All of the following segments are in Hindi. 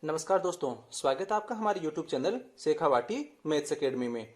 नमस्कार दोस्तों, स्वागत है आपका हमारे YouTube channel Shekhawati maths academy में।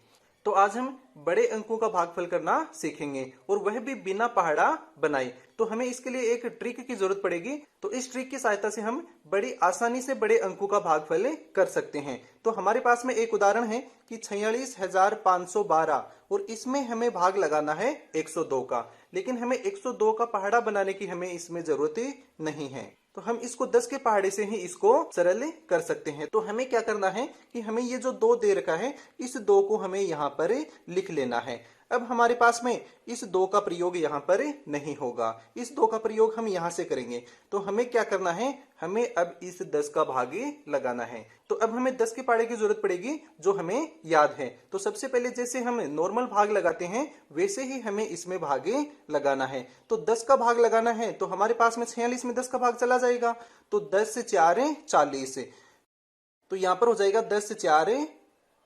तो आज हम बड़े अंकों का भागफल करना सीखेंगे और वह भी बिना पहाड़ा बनाए। तो हमें इसके लिए एक ट्रिक की जरूरत पड़ेगी। तो इस ट्रिक की सहायता से हम बड़ी आसानी से बड़े अंकों का भागफल कर सकते हैं। तो हमारे पास में एक उदाहरण है कि 46,512 और इसमें हमें भाग लगाना है 102 का, लेकिन हमें 102 का पहाड़ा बनाने की हमें इसमें जरूरत नहीं है। तो हम इसको 10 के पहाड़े से ही इसको सरल कर सकते हैं। तो हमें क्या करना है कि हमें ये जो 2 दे रखा है, इस 2 को हमें यहाँ पर लिख लेना है। अब हमारे पास में इस 2 का प्रयोग यहाँ पर नहीं होगा, इस 2 का प्रयोग हम यहाँ से करेंगे। तो हमें क्या करना है, हमें अब इस 10 का भागे लगाना है। तो अब हमें 10 के पहाड़े की जरूरत पड़ेगी जो हमें याद है। तो सबसे पहले जैसे हम नॉर्मल भाग लगाते हैं वैसे ही हमें इसमें भागे लगाना है। तो 10 का भाग लगाना है तो हमारे पास में 46 में 10 का भाग चला जाएगा। तो 10 से 4 40, तो यहाँ पर हो जाएगा 10 से 4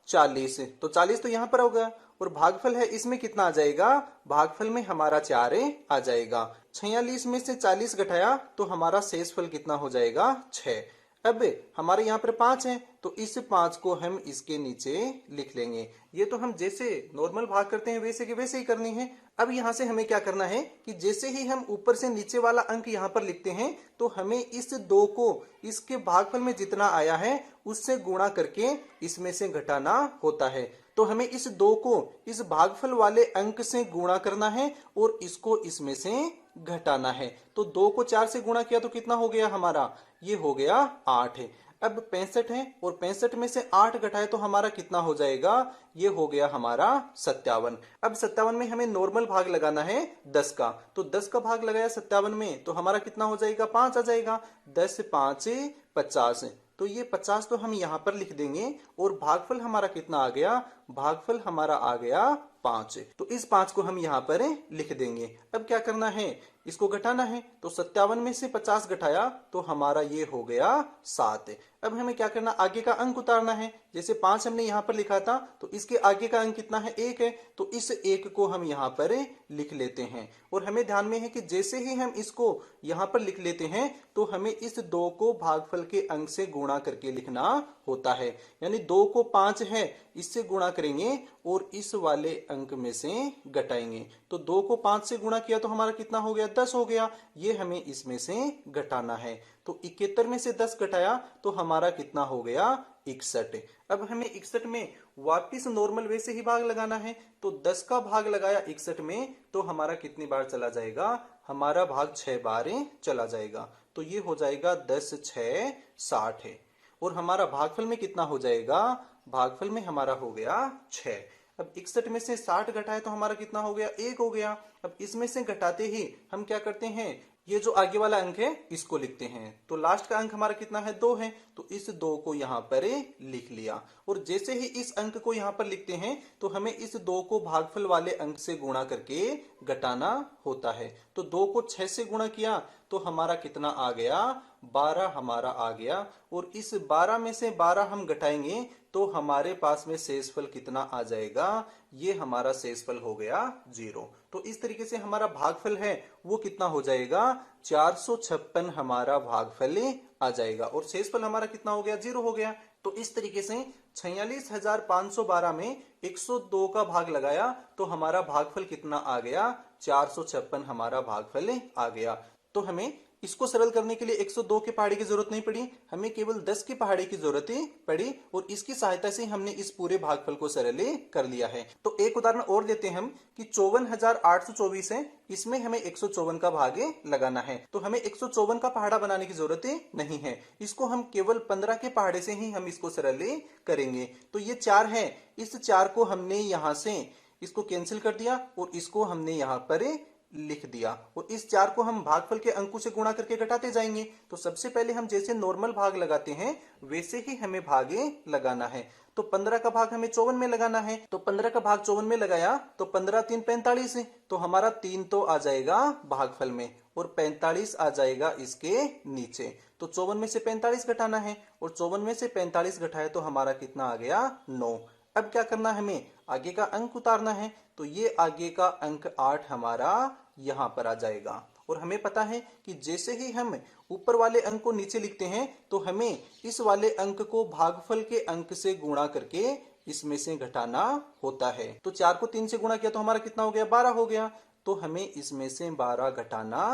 40, तो 40 तो यहाँ पर होगा और भागफल है इसमें कितना आ जाएगा, भागफल में हमारा 4 आ जाएगा। 46 में से 40 घटाया तो हमारा शेषफल कितना हो जाएगा, 6। अब हमारे यहाँ पर 5 है तो इस 5 को हम इसके नीचे लिख लेंगे। ये तो हम जैसे नॉर्मल भाग करते हैं वैसे के वैसे ही करनी है। अब यहाँ से हमें क्या करना है कि जैसे ही हम ऊपर से नीचे वाला अंक यहाँ पर लिखते हैं तो हमें इस 2 को इसके भागफल में जितना आया है उससे गुणा करके इसमें से घटाना होता है। तो हमें इस 2 को इस भागफल वाले अंक से गुणा करना है और इसको इसमें से घटाना है। तो 2 को 4 से गुणा किया तो कितना हो गया हमारा, ये हो गया 8 है। अब 65 है और 65 में से 8 घटाए तो हमारा कितना हो जाएगा, ये हो गया हमारा 57। अब 57 में हमें नॉर्मल भाग लगाना है 10 का। तो 10 का भाग लगाया 57 में तो हमारा कितना हो जाएगा, 5 आ जाएगा। 10 से 5 50, तो ये 50 तो हम यहाँ पर लिख देंगे और भागफल हमारा कितना आ गया, भागफल हमारा आ गया 5। तो इस 5 को हम यहाँ पर लिख देंगे। अब क्या करना है, इसको घटाना है। तो 57 में से 50 घटाया तो हमारा ये हो गया 7। अब हमें क्या करना, आगे का अंक उतारना है। जैसे 5 हमने यहाँ पर लिखा था तो इसके आगे का अंक कितना है, 1 है। तो इस 1 को हम यहाँ पर लिख लेते हैं। और हमें ध्यान में है कि जैसे ही हम इसको यहाँ पर लिख लेते हैं तो हमें इस 2 को भागफल के अंक से गुणा करके लिखना होता है। यानी 2 को 5 है इससे गुणा करेंगे और इस वाले अंक में से घटाएंगे। तो 2 को 5 से गुणा किया तो हमारा कितना हो गया, 10 हो गया। ये हमें इसमें से घटाना है। तो 71 में से 10 घटाया तो हमारा कितना हो गया, 61। अब हमें 61 में वापिस नॉर्मल वैसे ही भाग लगाना है। तो 10 का भाग लगाया 61 में तो हमारा कितनी बार चला जाएगा, हमारा भाग 6 बार चला जाएगा। तो ये हो जाएगा 10 6 60 है। और हमारा भागफल में कितना हो जाएगा, भागफल में हमारा हो गया 6। अब 61 में से 60 घटाए तो हमारा कितना हो गया, 1 हो गया। अब इसमें से घटाते ही हम क्या करते हैं, ये जो आगे वाला अंक है इसको लिखते हैं। तो लास्ट का अंक हमारा कितना है, 2 है। तो इस 2 को यहाँ पर लिख लिया। और जैसे ही इस अंक को यहाँ पर लिखते हैं तो हमें इस 2 को भागफल वाले अंक से गुणा करके घटाना होता है। तो 2 को 6 से गुणा किया तो हमारा कितना आ गया, 12 हमारा आ गया। और इस 12 में से 12 हम घटाएंगे तो हमारे पास में शेषफल कितना आ जाएगा, ये हमारा शेषफल हो गया 0। तो इस तरीके से हमारा भागफल है वो कितना हो जाएगा, 456 हमारा भागफल आ जाएगा। और शेषफल हमारा कितना हो गया, 0 हो गया। तो इस तरीके से 46,512 में 102 का भाग लगाया तो हमारा भागफल कितना आ गया, 456 हमारा भागफल आ गया। तो हमें इसको सरल करने के लिए 102 के पहाड़े की जरूरत नहीं पड़ी, हमें केवल 10 के पहाड़े की जरूरत पड़ी और इसकी सहायता से हमने इस पूरे भागफल को सरल कर लिया है। तो एक उदाहरण और लेते हैं हम कि 54,824 है, इसमें हमें 154 का भाग लगाना है। तो हमें 154 का पहाड़ा बनाने की जरूरत नहीं है, इसको हम केवल 15 के पहाड़े से ही हम इसको सरल करेंगे। तो ये 4 है, इस 4 को हमने यहां से इसको कैंसिल कर दिया और इसको हमने यहां पर लिख दिया। और इस 4 को हम भागफल के अंकों से गुणा करके घटाते जाएंगे। तो सबसे पहले हम जैसे नॉर्मल भाग लगाते हैं वैसे ही हमें भागे लगाना है। तो 15 का भाग हमें 54 में लगाना है। तो 15 का भाग 54 में लगाया तो 15 3 45 है। तो हमारा 3 तो आ जाएगा भागफल में और 45 आ जाएगा इसके नीचे। तो 54 में से 45 घटाना है और 54 में से 45 घटाए तो हमारा कितना आ गया, 9। अब क्या करना है, हमें आगे का अंक उतारना है। तो ये आगे का अंक 8 हमारा यहाँ पर आ जाएगा। और हमें पता है कि जैसे ही हम ऊपर वाले अंक को नीचे लिखते हैं तो हमें इस वाले अंक को भागफल के अंक से गुणा करके इसमें से घटाना होता है। तो 4 को 3 से गुणा किया तो हमारा कितना हो गया, 12 हो गया। तो हमें इसमें से 12 घटाना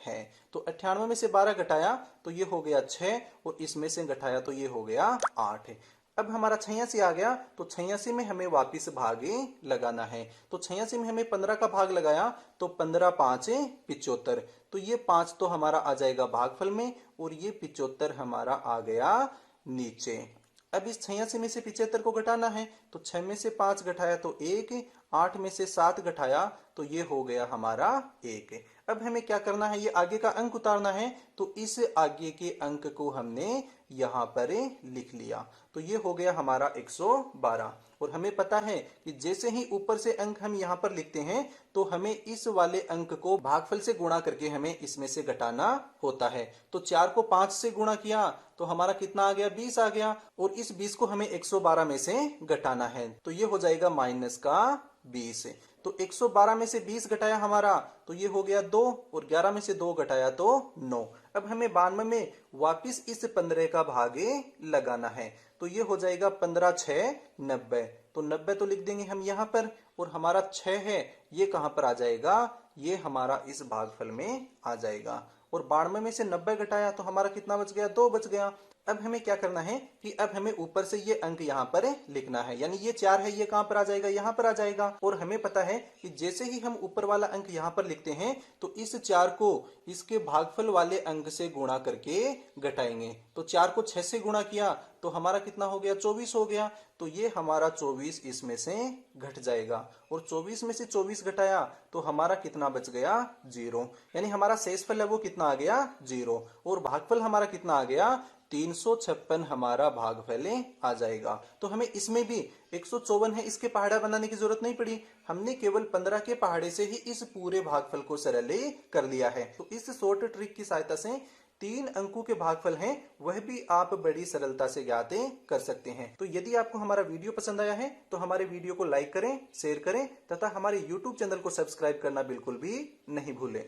है। तो 98 में से 12 घटाया तो ये हो गया 6 और इसमें से घटाया तो ये हो गया 8। अब हमारा 86 आ गया तो 86 में हमें वापिस भागे लगाना है। तो 86 में हमें 15 का भाग लगाया तो 15 5 75। तो ये 5 तो हमारा आ जाएगा भागफल में और ये 75 हमारा आ गया नीचे। अब इस 86 में से 75 को घटाना है तो 6 में से 5 घटाया तो 1, 8 में से 7 घटाया तो ये हो गया हमारा 1। अब हमें क्या करना है, ये आगे का अंक उतारना है। तो इस आगे के अंक को हमने यहां पर लिख लिया तो ये हो गया हमारा 112। और हमें पता है कि जैसे ही ऊपर से अंक हम यहाँ पर लिखते हैं तो हमें इस वाले अंक को भागफल से गुणा करके हमें इसमें से घटाना होता है। तो 4 को 5 से गुणा किया तो हमारा कितना आ गया, 20 आ गया। और इस 20 को हमें 112 में से घटाना है तो ये हो जाएगा माइनस का 20। तो 112 में से 20 घटाया हमारा तो ये हो गया 2 और 11 में से 2 घटाया तो 9। अब हमें 92 में वापिस इस 15 का भागे लगाना है तो ये हो जाएगा 15 6 90। तो 90 तो लिख देंगे हम यहाँ पर और हमारा 6 है ये कहाँ पर आ जाएगा, ये हमारा इस भागफल में आ जाएगा। और 92 में से 90 घटाया तो हमारा कितना बच गया, 2 बच गया। अब हमें क्या करना है कि अब हमें ऊपर से ये अंक यहाँ पर लिखना है, यानी ये 4 है ये कहाँ पर आ जाएगा, यहाँ पर आ जाएगा। और हमें पता है कि जैसे ही हम ऊपर वाला अंक यहाँ पर लिखते हैं तो इस 4 को इसके भागफल वाले अंक से गुणा करके घटाएंगे। तो 4 को 6 से गुणा किया तो हमारा कितना हो गया, 24 हो गया। तो ये हमारा 24 इसमें से घट जाएगा और 24 में से 24 घटाया तो हमारा कितना बच गया, 0। यानी हमारा शेषफल है वो कितना आ गया, 0। और भागफल हमारा कितना आ गया, 356 हमारा भागफल आ जाएगा। तो हमें इसमें भी 154 है इसके पहाड़ा बनाने की जरूरत नहीं पड़ी, हमने केवल 15 के पहाड़े से ही इस पूरे भागफल को सरल कर लिया है। तो इस शॉर्ट ट्रिक की सहायता से 3 अंकों के भागफल हैं वह भी आप बड़ी सरलता से ज्ञात कर सकते हैं। तो यदि आपको हमारा वीडियो पसंद आया है तो हमारे वीडियो को लाइक करें, शेयर करें तथा हमारे YouTube चैनल को सब्सक्राइब करना बिल्कुल भी नहीं भूलें।